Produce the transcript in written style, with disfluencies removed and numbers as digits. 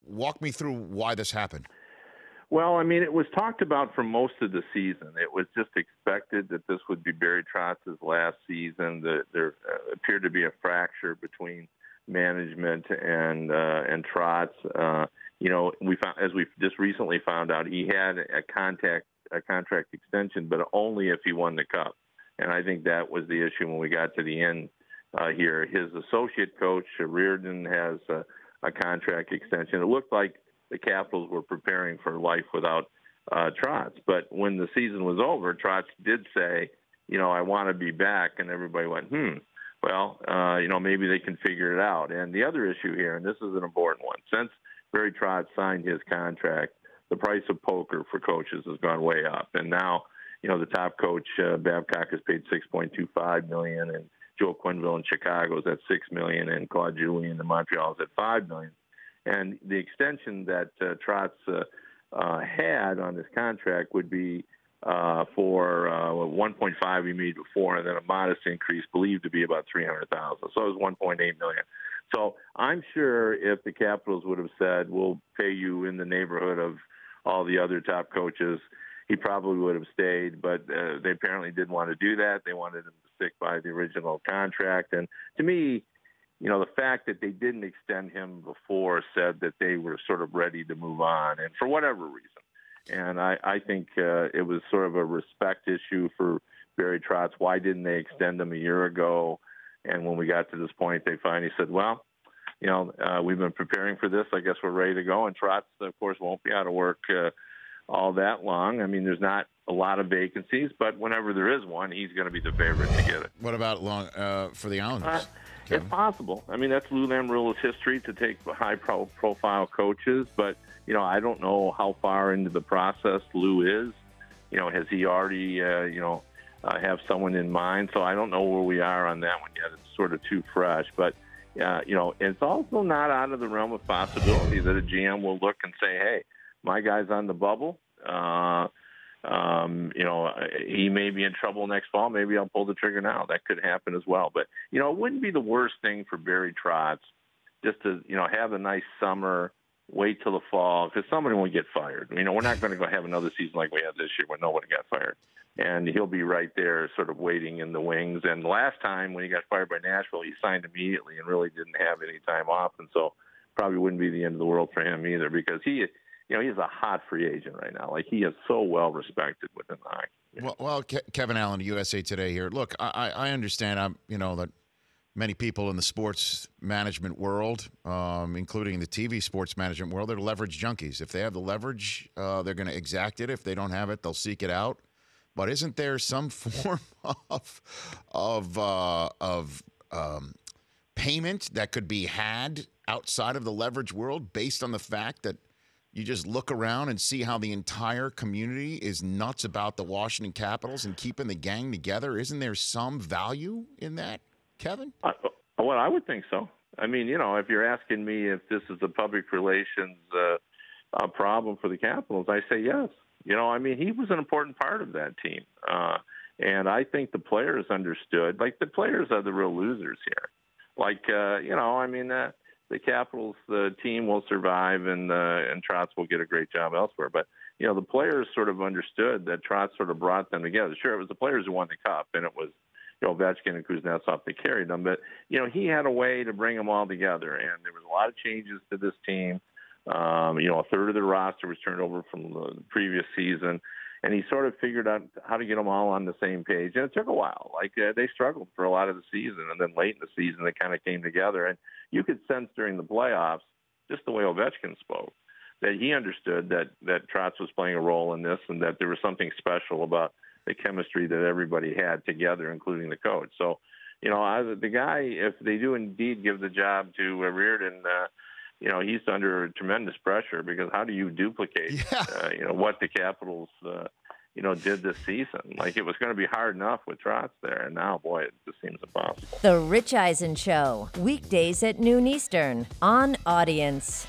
walk me through why this happened. Well, I mean, it was talked about for most of the season. It was just expected that this would be Barry Trotz's last season. There appeared to be a fracture between management and Trotz. We found, as we just recently found out, he had a contract extension, but only if he won the Cup. And I think that was the issue when we got to the end here. His associate coach, Reardon, has a contract extension. It looked like the Capitals were preparing for life without Trotz. But when the season was over, Trotz did say, I want to be back. And everybody went, well, maybe they can figure it out. And the other issue here, and this is an important one, since Barry Trotz signed his contract, the price of poker for coaches has gone way up. And now, the top coach, Babcock, is paid $6.25 million, and Joe Quenneville in Chicago is at $6 million, and Claude Julien in Montreal is at $5 million. And the extension that Trotz had on his contract would be for 1.5 he made before, and then a modest increase believed to be about $300,000. So it was $1.8 million. So I'm sure if the Capitals would have said, we'll pay you in the neighborhood of all the other top coaches, he probably would have stayed. But they apparently didn't want to do that. They wanted him to stick by the original contract. And to me, the fact that they didn't extend him before said that they were sort of ready to move on, and for whatever reason. And I think it was sort of a respect issue for Barry Trotz. Why didn't they extend him a year ago? And when we got to this point, they finally said, well, we've been preparing for this. I guess we're ready to go. And Trotz, of course, won't be out of work all that long. I mean, there's not a lot of vacancies, but whenever there is one, he's going to be the favorite to get it. What about for the Islanders? It's possible. I mean, that's Lou Lamoriello's history, to take high-profile coaches. But, I don't know how far into the process Lou is. Has he already, have someone in mind? So I don't know where we are on that one yet. It's sort of too fresh. But, it's also not out of the realm of possibility that a GM will look and say, hey, my guy's on the bubble. He may be in trouble next fall. Maybe I'll pull the trigger now. That could happen as well. But, it wouldn't be the worst thing for Barry Trotz just to, have a nice summer, wait till the fall, because somebody will get fired. We're not going to go have another season like we had this year where nobody got fired. And he'll be right there sort of waiting in the wings. And last time when he got fired by Nashville, he signed immediately and really didn't have any time off. And so probably wouldn't be the end of the world for him either, because he's a hot free agent right now. Like, he is so well respected within the hockey. Well, Kevin Allen, USA Today here. Look, I understand. that many people in the sports management world, including the TV sports management world, they're leverage junkies. If they have the leverage, they're going to exact it. If they don't have it, they'll seek it out. But isn't there some form of payment that could be had outside of the leverage world based on the fact that you just look around and see how the entire community is nuts about the Washington Capitals and keeping the gang together? Isn't there some value in that, Kevin? Well, I would think so. I mean, if you're asking me if this is a public relations problem for the Capitals, I say yes. He was an important part of that team. And I think the players understood. Like, the players are the real losers here. Like, the Capitals, the team will survive, and Trotz will get a great job elsewhere. But, the players sort of understood that Trotz sort of brought them together. Sure, it was the players who won the Cup, and it was, Ovechkin and Kuznetsov that carried them. But, he had a way to bring them all together, and there was a lot of changes to this team. A third of the roster was turned over from the previous season, and he sort of figured out how to get them all on the same page. And it took a while. Like, they struggled for a lot of the season, and then late in the season they kind of came together. And you could sense during the playoffs, just the way Ovechkin spoke, that he understood that Trotz was playing a role in this, and that there was something special about the chemistry that everybody had together, including the coach. So, the guy, if they do indeed give the job to Reardon, he's under tremendous pressure, because how do you duplicate, what the Capitals, did this season? Like, it was going to be hard enough with Trotz there, and now, boy, it just seems impossible. The Rich Eisen Show, weekdays at noon Eastern on Audience.